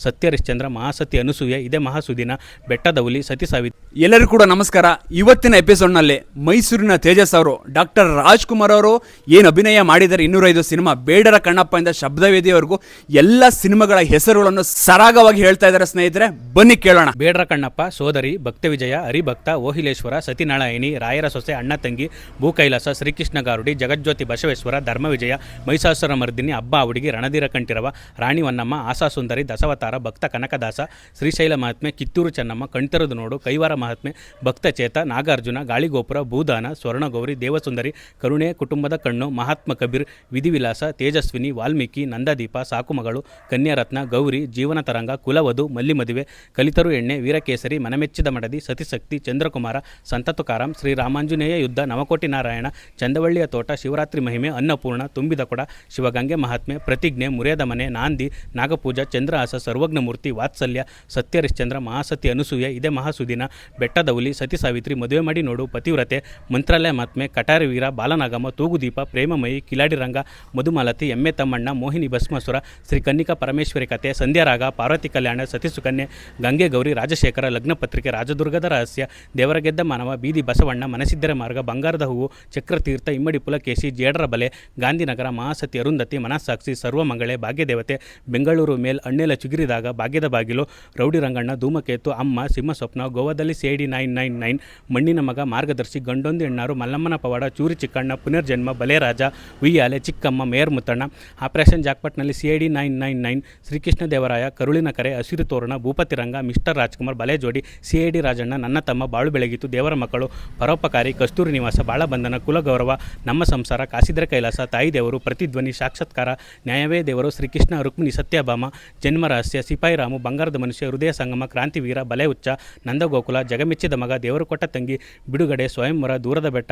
ಸತ್ಯ ಹರಿಶ್ಚಂದ್ರ, ಮಹಾಸತಿ ಅನಸೂಯೆ, ಇದೇ ಮಹಾಸುದಿನ, ಬೆಟ್ಟದ ಹುಲಿ, ಸತಿ ಸಾವಿತ್ರಿ. ಎಲ್ಲರಿಗೂ ಕೂಡ ನಮಸ್ಕಾರ. ಇವತ್ತಿನ ಎಪಿಸೋಡ್ನಲ್ಲಿ ಮೈಸೂರಿನ ತೇಜಸ್ ಅವರು ಡಾಕ್ಟರ್ ರಾಜ್ಕುಮಾರ್ ಅವರು ಏನು ಅಭಿನಯ ಮಾಡಿದ್ದಾರೆ 205 ಸಿನಿಮಾ, ಬೇಡರ ಕಣ್ಣಪ್ಪಯಿಂದ ಶಬ್ದವೇದಿಯವರೆಗೂ ಎಲ್ಲ ಸಿನಿಮಾಗಳ ಹೆಸರುಗಳನ್ನು ಸರಾಗವಾಗಿ ಹೇಳ್ತಾ ಇದ್ದಾರೆ ಸ್ನೇಹಿತರೆ. ಬನ್ನಿ ಕೇಳೋಣ. ಬೇಡರ ಕಣ್ಣಪ್ಪ, ಸೋದರಿ, ಭಕ್ತ ವಿಜಯ, ಹರಿಭಕ್ತ, ಓಹಿಲೇಶ್ವರ, ಸತಿನಾರಾಯಣಿ, ರಾಯರ ಸೊಸೆ, ಅಣ್ಣ ತಂಗಿ, ಭೂಕೈಲಾಸ, ಶ್ರೀಕೃಷ್ಣ ಗಾರುಡಿ, ಜಗಜ್ಯೋತಿ ಬಸವೇಶ್ವರ, ಧರ್ಮವಿಜಯ, ಮಹಿಷಾಸುರ ಮರ್ದಿನಿ, ಹಬ್ಬ ಹುಡುಗಿ, ರಣಧೀರ ಕಂಠಿರವ, ರಾಣಿ ಹೊನ್ನಮ್ಮ, ಆಸಾಸುಂದರಿ, ದಶಾವತಾರ, ಭಕ್ತ ಕನಕದಾಸ, ಶ್ರೀಶೈಲ ಮಹಾತ್ಮೆ, ಕಿತ್ತೂರು ಚೆನ್ನಮ್ಮ, ಕಣ್ತೆರೆದು ನೋಡು, ಕೈವಾರ ಮಹಾತ್ಮೆ, ಭಕ್ತಚೇತ, ನಾಗಾರ್ಜುನ, ಗಾಳಿಗೋಪುರ, ಭೂದಾನ, ಸ್ವರ್ಣಗೌರಿ, ದೇವಸುಂದರಿ, ಕರುಣೆ, ಕುಟುಂಬದ ಕಣ್ಣು, ಮಹಾತ್ಮ ಕಬೀರ್, ವಿಧಿವಿಲಾಸ, ತೇಜಸ್ವಿನಿ, ವಾಲ್ಮೀಕಿ, ನಂದದೀಪ, ಸಾಕುಮಗಳು, ಕನ್ಯಾರತ್ನ, ಗೌರಿ, ಜೀವನ ತರಂಗ, ಕುಲವಧು, ಮಲ್ಲಿ ಮದುವೆ, ಕಲಿತರು ಎಣ್ಣೆ, ವೀರಕೇಸರಿ, ಮನಮೆಚ್ಚಿದ ಮಡದಿ, ಸತಿಶಕ್ತಿ, ಚಂದ್ರಕುಮಾರ, ಸಂತತುಕಾರಾಮ್, ಶ್ರೀರಾಮಾಂಜನೇಯ ಯುದ್ಧ, ನವಕೋಟಿ ನಾರಾಯಣ, ಚಂದವಳ್ಳಿಯ ತೋಟ, ಶಿವರಾತ್ರಿ ಮಹಿಮೆ, ಅನ್ನಪೂರ್ಣ, ತುಂಬಿದ ಕೊಡ, ಶಿವಗಂಗೆ ಮಹಾತ್ಮೆ, ಪ್ರತಿಜ್ಞೆ, ಮುರಿಯದ ಮನೆ, ನಾಂದಿ, ನಾಗಪೂಜ, ಚಂದ್ರಹಾಸ, ಸರ್ವಜ್ಞಮೂರ್ತಿ, ವಾತ್ಸಲ್ಯ, ಸತ್ಯ ಹರಿಶ್ಚಂದ್ರ, ಮಹಾಸತಿ ಅನಸೂಯೆ, ಇದೇ ಮಹಾಸುದಿನ, ಬೆಟ್ಟದ ಹುಲಿ, ಸತಿ ಸಾವಿತ್ರಿ, ಮದುವೆ ಮಾಡಿ ನೋಡು, ಪತಿವ್ರತೆ, ಮಂತ್ರಾಲಯ ಮಹಾತ್ಮೆ, ಕಟಾರಿ ವೀರ, ಬಾಲನಾಗಮ, ತೂಗುದೀಪ, ಪ್ರೇಮಮಯಿ, ಕಿಲಾಡಿ ರಂಗ, ಮಧುಮಾಲತಿ, ಎಮ್ಮೆ ತಮ್ಮಣ್ಣ, ಮೋಹಿನಿ ಭಸ್ಮಾಸುರ, ಶ್ರೀ ಕನ್ನಿಕಾ ಪರಮೇಶ್ವರಿ ಕಥೆ, ಸಂಧ್ಯಾರಾಗ, ಪಾರ್ವತಿ ಕಲ್ಯಾಣ, ಸತಿ ಸುಕನ್ಯೆ, ಗಂಗೆ ಗೌರಿ, ರಾಜಶೇಖರ, ಲಗ್ನ ಪತ್ರಿಕೆ, ರಾಜದುರ್ಗದ ರಹಸ್ಯ, ದೇವರಗೆದ್ದ ಮಾನವ, ಬೀದಿ ಬಸವಣ್ಣ, ಮನಸಿದ್ದರ ಮಾರ್ಗ, ಬಂಗಾರದ ಹೂವು, ಚಕ್ರತೀರ್ಥ, ಇಮ್ಮಡಿ ಪುಲಕೇಶಿ, ಜೇಡರ ಬಲೆ, ಗಾಂಧಿನಗರ, ಮಹಾಸತಿ ಅರುಂಧತಿ, ಮನಸ್ಸಾಕ್ಷಿ, ಸರ್ವಮಂಗಳೆ, ಭಾಗ್ಯದೇವತೆ, ಬೆಂಗಳೂರು ಮೇಲ್, ಅಣ್ಣೆಲ ಚುಗಿರಿದಾಗ, ಭಾಗ್ಯದ ಬಾಗಿಲು, ರೌಡಿ ರಂಗಣ್ಣ, ಧೂಮಕೇತು, ಅಮ್ಮ, ಸಿಂಹ ಸ್ವಪ್ನ, ಗೋವಾದಲ್ಲಿ CID 999, ಮಣ್ಣಿನ ಮಗ, ಮಾರ್ಗದರ್ಶಿ, ಗಂಡೊಂದು ಹೆಣ್ಣಾರು, ಮಲ್ಲಮ್ಮನ ಪವಾಡ, ಚೂರಿ ಚಿಕ್ಕಣ್ಣ, ಪುನರ್ಜನ್ಮ, ಬಲೆರಾಜ, ಉಯ್ಯಾಲೆ, ಚಿಕ್ಕಮ್ಮ, ಮೇಯರ್ ಮುತ್ತಣ್ಣ, ಆಪರೇಷನ್ ಜಾಕ್ಪಟ್ನಲ್ಲಿ CID 999, ಶ್ರೀಕೃಷ್ಣ ದೇವರಾಯ, ಕರುಳಿನ ಕರೆ, ಹಸಿರು ತೋರಣ, ಭೂಪತಿ ರಂಗ, ಮಿಸ್ಟರ್ ರಾಜ್ಕುಮಾರ್, ಬಲೆ ಜೋಡಿ, CID ರಾಜಣ್ಣ, ನನ್ನ ತಮ್ಮ, ಬಾಳು ಬೆಳಗಿತು, ದೇವರ ಮಕ್ಕಳು, ಪರೋಪಕಾರಿ, ಕಸ್ತೂರಿ ನಿವಾಸ, ಬಾಳಬಂಧನ, ಕುಲಗೌರವ, ನಮ್ಮ ಸಂಸಾರ, ಕಾಸಿದ್ರೆ ಕೈಲಾಸ, ತಾಯಿ ದೇವರು, ಪ್ರತಿಧ್ವನಿ, ಸಾಕ್ಷಾತ್ಕಾರ, ನ್ಯಾಯವೇ ದೇವರು, ಶ್ರೀಕೃಷ್ಣ ರುಕ್ಮಿಣಿ, ಸತ್ಯಭಾಮ, ಜನ್ಮ ರಹಸ್ಯ, ಸಿಪಾಯಿ ರಾಮು, ಬಂಗಾರದ ಮನುಷ್ಯ, ಹೃದಯ ಸಂಗಮ, ಕ್ರಾಂತಿವೀರ, ಬಲೆ ಹುಚ್ಚ, ನಂದಗೋಕುಲ, ಜಗಮೆಚ್ಚಿದ ಮಗ, ದೇವರು ಕೊಟ್ಟ ತಂಗಿ, ಬಿಡುಗಡೆ, ಸ್ವಯಂವರ, ದೂರದ ಬೆಟ್ಟ,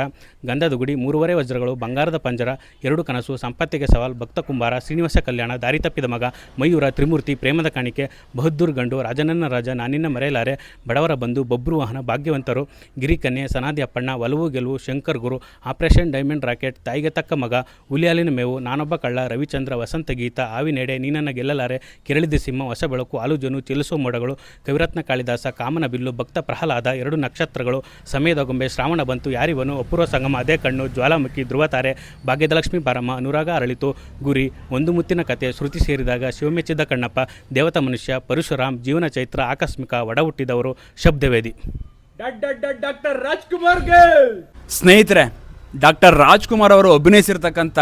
ಗಂಧದ ಗುಡಿ, 3 ವಜ್ರಗಳು, ಬಂಗಾರದ ಪಂಜರ, 2 ಕನಸು, ಸಂಪತ್ತಿಗೆ ಸವಾಲ್, ಭಕ್ತ ಕುಂಬಾರ, ಶ್ರೀನಿವಾಸ ಕಲ್ಯಾಣ, ದಾರಿ ತಪ್ಪಿದ ಮಗ, ಮಯೂರ, ತ್ರಿಮೂರ್ತಿ, ಪ್ರೇಮದ ಕಾಣಿಕೆ, ಬಹದ್ದೂರ್ ಗಂಡು, ರಾಜನನ್ನ ರಾಜ, ನಾನಿನ್ನ ಮರೆಯಲಾರೆ, ಬಡವರ ಬಂಧು, ಬೊಬ್ರು ವಾಹನ, ಭಾಗ್ಯವಂತರು, ಗಿರಿಕನ್ಯೆ, ಸನಾದಿ ಅಪ್ಪಣ್ಣ, ಒಲವು ಗೆಲುವು, ಶಂಕರ್ ಗುರು, ಆಪರೇಷನ್ ಡೈಮಂಡ್ ರಾಕೆಟ್, ತಾಯಿಗೆ ತಕ್ಕ ಮಗ, ಹುಲಿಯಾಲಿನ ಮೇವು, ನಾನೊಬ್ಬ ಕಳ್ಳ, ರವಿಚಂದ್ರ, ವಸಂತ ಗೀತ, ಆವಿನೆಡೆ, ನೀನನ್ನ ಗೆಲ್ಲಲಾರೆ, ಕೆರಳಿದ ಸಿಂಹ, ಹೊಸ ಬೆಳಕು, ಆಲುಜನು, ಚೆಲಿಸೋ ಮೋಡಗಳು, ಕವಿರತ್ನ ಕಾಳಿದಾಸ, ಕಾಮನ ಬಿಲ್ಲು, ಭಕ್ತ ಪ್ರಹ್ಲಾದ, 2 ನಕ್ಷತ್ರಗಳು, ಸಮಯದ ಗೊಂಬೆ, ಶ್ರಾವಣ ಬಂತು, ಯಾರಿವನು, ಅಪೂರ್ವ ಸಂಗಮ, ಅದೇ ಕಣ್ಣು, ಜ್ವಾಲಾಮುಖಿ, ಧ್ರುವತಾರೆ, ಭಾಗ್ಯದಲಕ್ಷ್ಮಿ ಬಾರಮ್ಮ, ಅನುರಾಗ ಅರಳಿತು, ಗುರಿ, ಒಂದು ಮುತ್ತಿನ ಕತೆ, ಶ್ರುತಿ ಸೇರಿದಾಗ, ಶಿವಮೆಚ್ಚಿದ ಕಣ್ಣಪ್ಪ, ದೇವತಾ ಮನುಷ್ಯ, ಪರಶುರಾಮ್, ಜೀವನ ಚೈತ್ರ, ಆಕಸ್ಮಿಕ, ಒಡ ಹುಟ್ಟಿದವರು, ಶಬ್ದವೇದಿ. ಡಾಕ್ಟರ್ ರಾಜ್ಕುಮಾರ್ಗೆ ಸ್ನೇಹಿತರೆ, ಡಾಕ್ಟರ್ ರಾಜ್ಕುಮಾರ್ ಅವರು ಅಭಿನಯಿಸಿರ್ತಕ್ಕಂಥ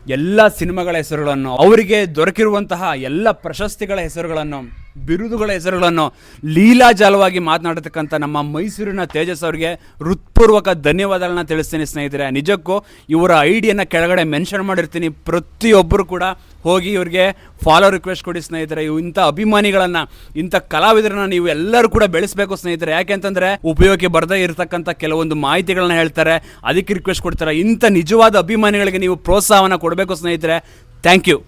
ಎಲ್ಲ ಸಿನಿಮಾಗಳ ಹೆಸರುಗಳನ್ನು, ಅವರಿಗೆ ದೊರಕಿರುವಂತಹ ಎಲ್ಲ ಪ್ರಶಸ್ತಿಗಳ ಹೆಸರುಗಳನ್ನು, ಬಿರುದುಗಳ ಹೆಸರುಗಳನ್ನು ಲೀಲಾಜಾಲವಾಗಿ ಮಾತನಾಡತಕ್ಕಂಥ ನಮ್ಮ ಮೈಸೂರಿನ ತೇಜಸ್ ಅವರಿಗೆ ಹೃತ್ಪೂರ್ವಕ ಧನ್ಯವಾದಗಳನ್ನ ತಿಳಿಸ್ತೀನಿ ಸ್ನೇಹಿತರೆ. ನಿಜಕ್ಕೂ ಇವರ ಐಡಿಯನ್ನು ಕೆಳಗಡೆ ಮೆನ್ಷನ್ ಮಾಡಿರ್ತೀನಿ. ಪ್ರತಿಯೊಬ್ಬರು ಕೂಡ ಹೋಗಿ ಇವ್ರಿಗೆ ಫಾಲೋ ರಿಕ್ವೆಸ್ಟ್ ಕೊಡಿ ಸ್ನೇಹಿತರೆ. ಇಂಥ ಅಭಿಮಾನಿಗಳನ್ನು, ಇಂಥ ಕಲಾವಿದರನ್ನ ನೀವು ಎಲ್ಲರೂ ಕೂಡ ಬೆಳೆಸಬೇಕು ಸ್ನೇಹಿತರೆ. ಯಾಕೆಂತಂದರೆ ಉಪಯೋಗಕ್ಕೆ ಬರದೇ ಇರತಕ್ಕಂಥ ಕೆಲವೊಂದು ಮಾಹಿತಿಗಳನ್ನ ಹೇಳ್ತಾರೆ, ಅದಕ್ಕೆ ರಿಕ್ವೆಸ್ಟ್ ಕೊಡ್ತಾರೆ. ಇಂಥ ನಿಜವಾದ ಅಭಿಮಾನಿಗಳಿಗೆ ನೀವು ಪ್ರೋತ್ಸಾಹವನ್ನು ಕೊಡಬೇಕು ಸ್ನೇಹಿತರೆ. Thank you.